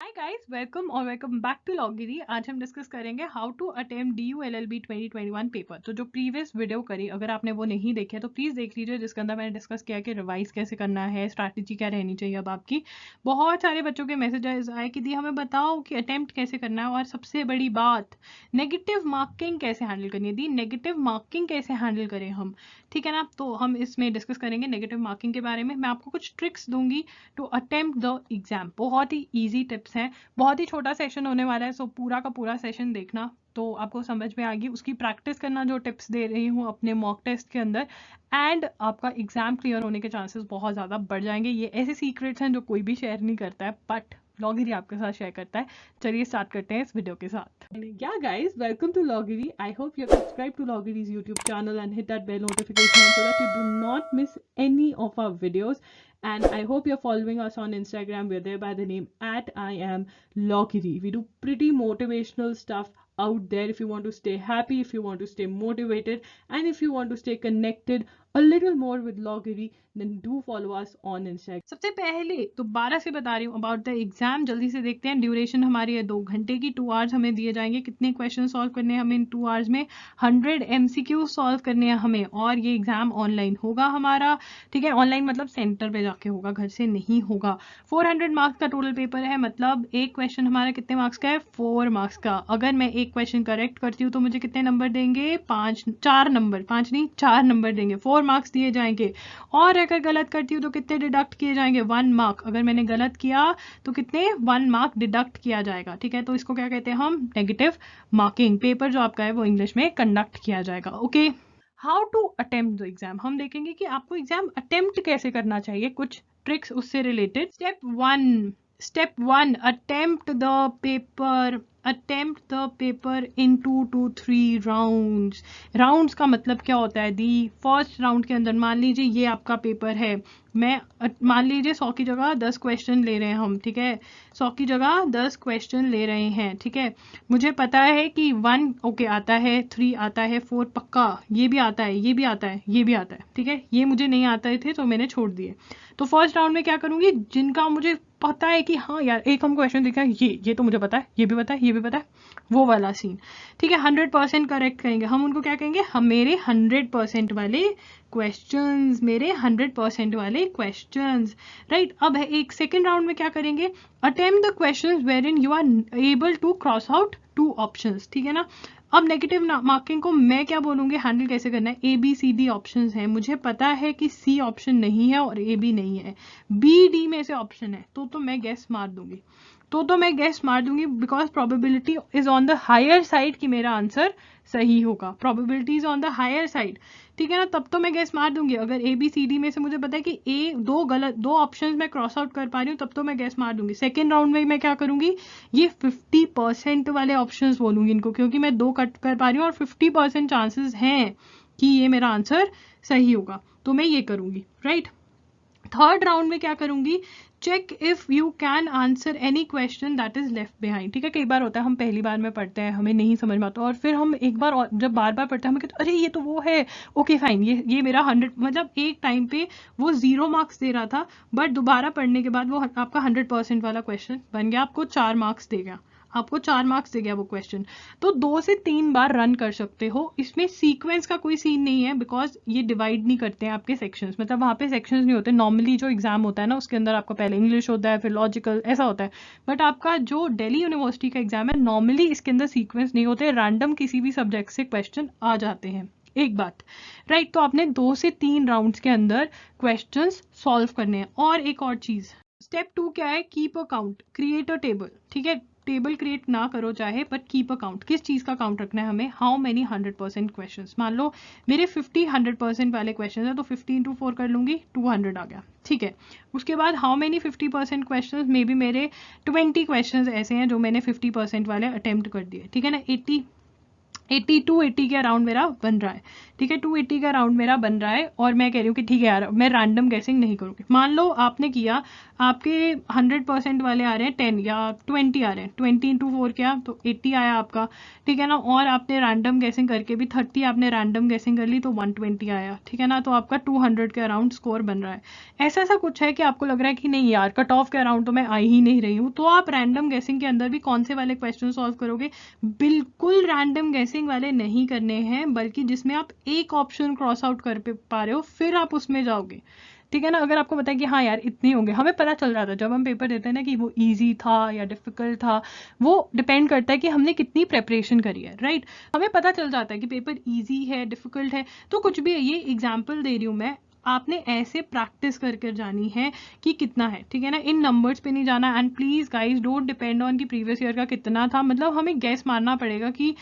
हाय guys, welcome और welcome back to लॉगिरी। आज हम डिस्कस करेंगे how to attempt DU LLB 2021 paper. तो जो प्रीवियस वीडियो करी, अगर आपने वो नहीं देखी तो प्लीज़ देख लीजिए, जिसके अंदर मैंने डिस्कस किया कि रिवाइज कैसे करना है, स्ट्रैटेजी क्या रहनी चाहिए। अब आपकी बहुत सारे बच्चों के मैसेजेस आए कि दी हमें बताओ कि अटेम्प्ट कैसे करना है, और सबसे बड़ी बात नेगेटिव मार्किंग कैसे हैंडल करनी है। दी नेगेटिव मार्किंग कैसे हैंडल करें हम, ठीक है ना। तो हम इसमें डिस्कस करेंगे नेगेटिव मार्किंग के बारे में। मैं आपको कुछ ट्रिक्स दूंगी टू अटेम्प्ट द एग्जाम। बहुत ही ईजी टिप्स हैं, बहुत ही छोटा सेशन होने वाला है, सो पूरा का पूरा सेशन देखना तो आपको समझ में आ गई। उसकी प्रैक्टिस करना जो टिप्स दे रही हूँ अपने मॉक टेस्ट के अंदर, एंड आपका एग्जाम क्लियर होने के चांसेस बहुत ज़्यादा बढ़ जाएंगे। ये ऐसे सीक्रेट्स हैं जो कोई भी शेयर नहीं करता है, बट लॉगिरी आपके साथ शेयर करता है। चलिए स्टार्ट करते हैं इस वीडियो के साथ। Yeah guys, welcome to Loggery. I hope you have subscribed to Loggery's YouTube channel and hit that bell notification so that you do not miss any of our videos. And I hope you're following us on Instagram. We're there by the name @IamLoggery. We do pretty motivational stuff out there if you want to stay happy, if you want to stay motivated, and if you want to stay connected a little more with Loggery, then do follow us on Instagram. सबसे पहले दोबारा से बता रही हूँ about the exam. जल्दी से देखते हैं। ड्यूरेशन हमारी है 2 घंटे की। 2 आवर्स हमें दिए जाएंगे। कितने क्वेश्चन सॉल्व करने हैं हमें इन 2 आवर्स में? 100 MCQ सॉल्व करने हैं हमें। और ये एग्जाम ऑनलाइन होगा हमारा, ठीक है। ऑनलाइन मतलब सेंटर पे जाके होगा, घर से नहीं होगा। 400 मार्क्स का टोटल पेपर है, मतलब एक क्वेश्चन हमारा कितने मार्क्स का है? 4 मार्क्स का। अगर मैं एक क्वेश्चन करेक्ट करती हूँ तो मुझे कितने नंबर देंगे? 4 नंबर, 5 नहीं 4 नंबर देंगे। 4 मार्क्स दिए जाएंगे। और अगर गलत करती हूँ तो कितने डिडक्ट किए जाएंगे? 1 मार्क। अगर मैंने गलत किया तो कितने? 1 मार्क डिडक्ट किया जाएगा, ठीक है। तो इसको क्या कहते हैं हम? Negative marking. पेपर जो आपका है वो इंग्लिश में कंडक्ट किया जाएगा, okay. How to attempt the exam, हम देखेंगे कि आपको एग्जाम अटेम्प्ट कैसे करना चाहिए, कुछ ट्रिक्स उससे related. Step one, attempt the paper. Attempt the paper in 2 to 3 rounds. Rounds का मतलब क्या होता है? दी फर्स्ट राउंड के अंदर मान लीजिए ये आपका पेपर है। मैं मान लीजिए 100 की जगह 10 क्वेश्चन ले रहे हैं हम, ठीक है। 100 की जगह 10 क्वेश्चन ले रहे हैं, ठीक है। मुझे पता है कि 1 ओके आता है, 3 आता है, 4 पक्का, ये भी आता है, ये भी आता है, ये भी आता है, ठीक है। ये मुझे नहीं आते थे तो मैंने छोड़ दिए। तो फर्स्ट राउंड में क्या करूंगी? जिनका मुझे पता है कि हाँ यार एक हम क्वेश्चन दिखा है, ये तो मुझे पता है, ये भी पता है, ये भी पता है, वो वाला सीन, ठीक है। 100% करेक्ट करेंगे हम। उनको क्या कहेंगे? हम मेरे 100% वाले क्वेश्चंस, मेरे 100% वाले क्वेश्चंस, राइट। अब है एक सेकेंड राउंड में क्या करेंगे? Attempt the questions where in you are able to cross out 2 options, ठीक है ना। अब नेगेटिव मार्किंग को मैं क्या बोलूँगी हैंडल कैसे करना है? ABCD ऑप्शंस हैं, मुझे पता है कि C ऑप्शन नहीं है और A भी नहीं है, BD में से ऑप्शन है, तो मैं गैस मार दूंगी। तो मैं गैस मार दूंगी because probability is on the higher side कि मेरा आंसर सही होगा। Probability is on the higher side, ठीक है ना। तब तो मैं गैस मार दूंगी। अगर ABCD में से मुझे पता है कि दो ऑप्शंस मैं क्रॉस आउट कर पा रही हूँ, तब तो मैं गैस मार दूंगी। सेकेंड राउंड में मैं क्या करूंगी? ये 50% वाले ऑप्शंस बोलूंगी इनको, क्योंकि मैं 2 कट कर पा रही हूँ और 50% चांसेस हैं कि ये मेरा आंसर सही होगा, तो मैं ये करूंगी, राइट। थर्ड राउंड में क्या करूंगी? Check if you can answer any question that is left behind, ठीक है। कई बार होता है हम पहली बार में पढ़ते हैं, हमें नहीं समझ में आता, और फिर हम एक बार और जब बार बार पढ़ते हैं हमें कहते अरे ये तो वो है, ओके फाइन, ये मेरा 100, मतलब एक टाइम पे वो 0 मार्क्स दे रहा था, बट दोबारा पढ़ने के बाद वो आपका 100% वाला क्वेश्चन बन गया, आपको 4 मार्क्स दे गया, आपको 4 मार्क्स दे गया वो क्वेश्चन। तो 2 से 3 बार रन कर सकते हो। इसमें सीक्वेंस का कोई सीन नहीं है, बिकॉज ये डिवाइड नहीं करते हैं आपके सेक्शंस, मतलब वहाँ पे सेक्शंस नहीं होते। नॉर्मली जो एग्जाम होता है ना, उसके अंदर आपका पहले इंग्लिश होता है, फिर लॉजिकल, ऐसा होता है। बट आपका जो दिल्ली यूनिवर्सिटी का एग्जाम है, नॉर्मली इसके अंदर सीक्वेंस नहीं होते, रैंडम किसी भी सब्जेक्ट से क्वेश्चन आ जाते हैं। एक बात, राइट। तो आपने 2 से 3 राउंड्स के अंदर क्वेश्चंस सॉल्व करने हैं। और एक और चीज, स्टेप 2 क्या है? Keep a count, create a table, ठीक है। टेबल क्रिएट ना करो चाहे, बट कीप अ काउंट। किस चीज का काउंट रखना है हमें? How many 100% questions. मान लो मेरे 50 100% वाले क्वेश्चन है, तो 50 into 4 कर लूंगी, 200 आ गया, ठीक है। उसके बाद how many 50% question, may be मेरे 20 क्वेश्चन ऐसे हैं जो मैंने 50% वाले अटेम्प्ट कर दिए, ठीक है ना। 80 280 के अराउंड मेरा बन रहा है, ठीक है, 280 के अराउंड मेरा बन रहा है। और मैं कह रही हूँ कि ठीक है यार, मैं रैंडम गेसिंग नहीं करूँगी। मान लो आपने किया, आपके 100% वाले आ रहे हैं 10 या 20 आ रहे हैं, 20 इंटू 4 क्या, तो 80 आया आपका, ठीक है ना। और आपने रैंडम गेसिंग करके भी 30 आपने रैंडम गेसिंग कर ली तो 120 आया, ठीक है ना। तो आपका 200 के अराउंड स्कोर बन रहा है। ऐसा ऐसा कुछ है कि आपको लग रहा है कि नहीं यार, कट ऑफ के अराउंड तो मैं आ ही नहीं रही हूँ, तो आप रैंडम गेसिंग के अंदर भी कौन से वाले क्वेश्चन सॉल्व करोगे? बिल्कुल रैंडम गेसिंग वाले नहीं करने हैं, बल्कि जिसमें आप एक ऑप्शन क्रॉस आउट कर पा रहे हो, फिर आप उसमें जाओगे, ठीक है ना। अगर आपको पता है कि हाँ यार इतने होंगे, हमें पता चल जाता है जब हम पेपर देते हैं ना कि वो इजी था या डिफिकल्ट था, वो डिपेंड करता है कि हमने कितनी प्रेपरेशन करी है, राइट। हमें पता चल जाता है कि पेपर इजी है, डिफिकल्ट है, तो कुछ भी है, ये एग्जाम्पल दे रही हूँ मैं, आपने ऐसे प्रैक्टिस करके जानी है कि कितना है, ठीक है ना। इन नंबर्स पे नहीं जाना। And please guys don't depend on कि प्रीवियस ईयर का कितना था, मतलब हमें गैस मारना पड़ेगा कि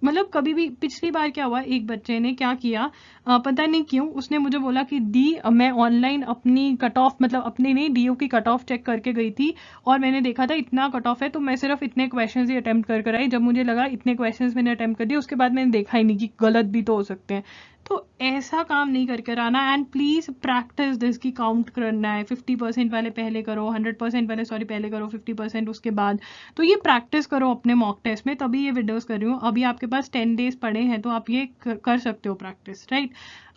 मतलब कभी भी पिछली बार क्या हुआ, एक बच्चे ने क्या किया, पता नहीं क्यों उसने मुझे बोला कि दी मैं ऑनलाइन अपनी कट ऑफ, मतलब अपने नहीं डीओ की कट ऑफ चेक करके गई थी और मैंने देखा था इतना कट ऑफ है, तो मैं सिर्फ इतने क्वेश्चंस ही अटेम्प्ट कर कर आई। जब मुझे लगा इतने क्वेश्चंस मैंने अटेम्प्ट कर दिए, उसके बाद मैंने देखा ही नहीं कि गलत भी तो हो सकते हैं। तो ऐसा काम नहीं करके आना। एंड प्लीज प्रैक्टिस दिस की काउंट करना है, 50% वाले पहले करो, 100% वाले सॉरी पहले करो, 50% उसके बाद। तो ये प्रैक्टिस करो अपने मॉक टेस्ट में, तभी ये वीडियोस कर रही हूँ। अभी आपके पास 10 डेज पड़े हैं, तो आप ये कर सकते हो practice, right.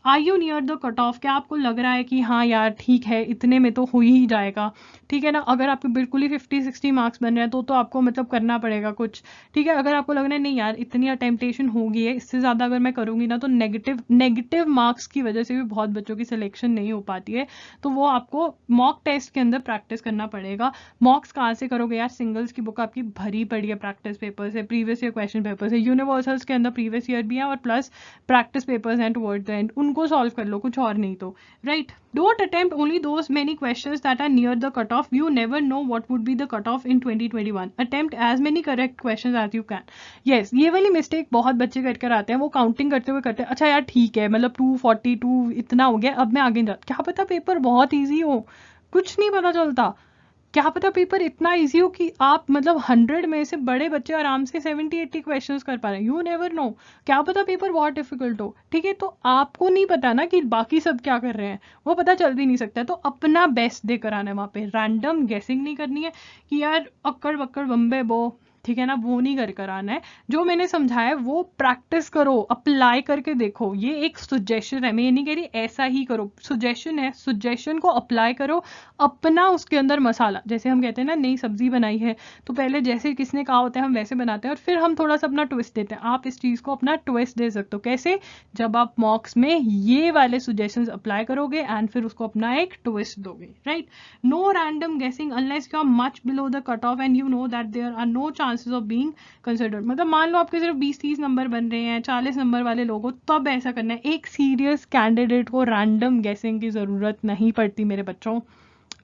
Are you near the cut off? क्या आपको लग रहा है कि हाँ यार ठीक है, इतने में तो हो ही जाएगा, ठीक है ना। अगर आपके बिल्कुल ही 50-60 मार्क्स बन रहे हैं तो आपको मतलब करना पड़ेगा कुछ, ठीक है। अगर आपको लग रहा है नहीं यार इतनी अटेम्पटेशन होगी है, इससे ज़्यादा अगर मैं करूँगी ना तो नेगेटिव मार्क्स की वजह से भी बहुत बच्चों की सिलेक्शन नहीं हो पाती है, तो वो आपको मॉक टेस्ट के अंदर प्रैक्टिस करना पड़ेगा। मॉक्स कहाँ से करोगे यार? सिंगल्स की बुक आपकी भरी पड़ी है प्रैक्टिस पेपर से, प्रीवियस ईयर क्वेश्चन पेपर से, यूनिवर्सल्स के अंदर प्रीवियस ईयर भी है और प्लस प्रैक्टिस पेपर्स हैं टुवर्ड्स द एंड, उनको सॉल्व कर लो, कुछ और नहीं तो, right. Don't attempt only those many questions that are near the cutoff. You never know what would be the cutoff in 2021. Attempt as many correct questions as you can. Yes, ये वाली mistake बहुत बच्चे कर कर आते हैं, वो counting करते हुए करते हैं, अच्छा यार ठीक है मतलब 242 इतना हो गया, अब मैं आगे नहीं जाता। क्या पता पेपर बहुत ईजी हो, कुछ नहीं पता चलता। क्या पता पेपर इतना इजी हो कि आप मतलब 100 में से बड़े बच्चे आराम से 70-80 क्वेश्चंस कर पा रहे हैं, यू नेवर नो। क्या पता पेपर बहुत डिफिकल्ट हो, ठीक है। तो आपको नहीं पता ना कि बाकी सब क्या कर रहे हैं, वो पता चल भी नहीं सकता, तो अपना बेस्ट देकर आना है वहाँ पे। रैंडम गेसिंग नहीं करनी है कि यार अक्कड़ बक्कड़ बम्बे बो, ठीक है ना, वो नहीं कर कर आना है। जो मैंने समझाया वो प्रैक्टिस करो, अप्लाई करके देखो। ये एक सुजेशन है, मैं ये नहीं कह रही ऐसा ही करो, सुजेशन है, सुजेशन को अप्लाई करो, अपना उसके अंदर मसाला। जैसे हम कहते हैं ना नई सब्जी बनाई है, तो पहले जैसे किसने कहा होता है हम वैसे बनाते हैं और फिर हम थोड़ा सा अपना ट्विस्ट देते हैं। आप इस चीज़ को अपना ट्विस्ट दे सकते हो, कैसे? जब आप मॉक्स में ये वाले सुजेशंस अप्लाई करोगे एंड फिर उसको अपना एक ट्विस्ट दोगे, right. No random guessing unless you are much below the cut off and you know that there are no chances of being considered. मतलब मान लो आपके सिर्फ 20-30 नंबर बन रहे हैं, 40 नंबर वाले लोग हो, तब ऐसा करना है। एक सीरियस कैंडिडेट को रैंडम गेसिंग की ज़रूरत नहीं पड़ती मेरे बच्चों,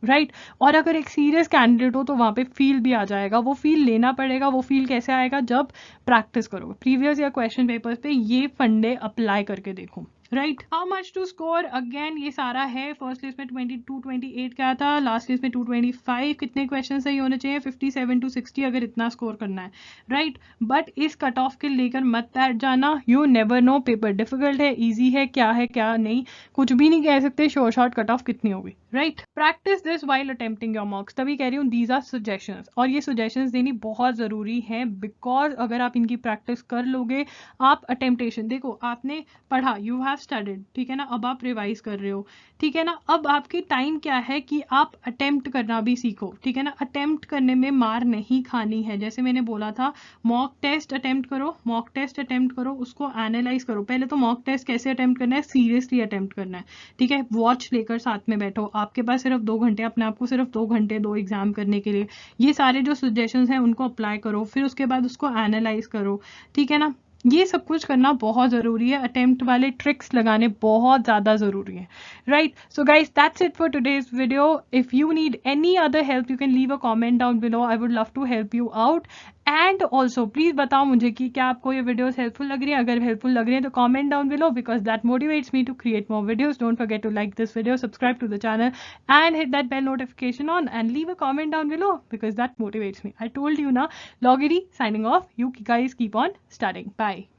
राइट। और अगर एक सीरियस कैंडिडेट हो तो वहाँ पे फील भी आ जाएगा, वो फील लेना पड़ेगा। वो फील कैसे आएगा? जब प्रैक्टिस करोगे प्रीवियस या क्वेश्चन पेपर्स पे, ये फंडे अप्लाई करके देखो, right. How much to score? Again ये सारा है, फर्स्ट लिस्ट में 22-28 क्या था, लास्ट लिस्ट में 225। कितने क्वेश्चन सही होने चाहिए? 57-60 अगर इतना स्कोर करना है, राइट। बट इस कट ऑफ के लेकर मत बैठ जाना, you never know paper difficult है, ईजी है, क्या नहीं, कुछ भी नहीं कह सकते शॉर्ट शॉर्ट कट ऑफ कितनी होगी, right. Practice this while attempting your मॉक्स, तभी कह रही हूँ दीज आर सजेशंस, और ये सजेशंस देनी बहुत ज़रूरी है, बिकॉज अगर आप इनकी प्रैक्टिस कर लोगे, आप अटेम्प्टेशन देखो, आपने पढ़ा, यू हैव स्टडीड, ठीक है ना, अब आप रिवाइज कर रहे हो, ठीक है ना। अब आपके टाइम क्या है कि आप अटेम्प्ट करना भी सीखो, ठीक है ना। अटेम्प्ट करने में मार नहीं खानी है, जैसे मैंने बोला था, मॉक टेस्ट अटेम्प्ट करो, मॉक टेस्ट अटेम्प्ट करो, उसको एनालाइज करो। पहले तो मॉक टेस्ट कैसे अटेम्प्ट करना है, सीरियसली अटेम्प्ट करना है, ठीक है। वॉच लेकर साथ में बैठो, आपके पास सिर्फ 2 घंटे, अपने आप को सिर्फ 2 घंटे दो एग्जाम करने के लिए। ये सारे जो सजेशंस हैं उनको अप्लाई करो, फिर उसके बाद उसको एनालाइज करो, ठीक है ना। ये सब कुछ करना बहुत ज़रूरी है, अटेम्प्ट वाले ट्रिक्स लगाने बहुत ज़्यादा ज़रूरी है, right. So guys that's it for today's video. If you need any other help you can leave a comment down below, I would love to help you out. And also please बताओ मुझे कि क्या आपको ये videos helpful लग रही है। अगर हेल्पफुल लग रही है तो comment down below, because that motivates me to create more videos. Don't forget to like this video, subscribe to the channel and hit that bell notification on and leave a comment down below because that motivates me. I told you na, Logiri signing off. You guys keep on studying. Bye.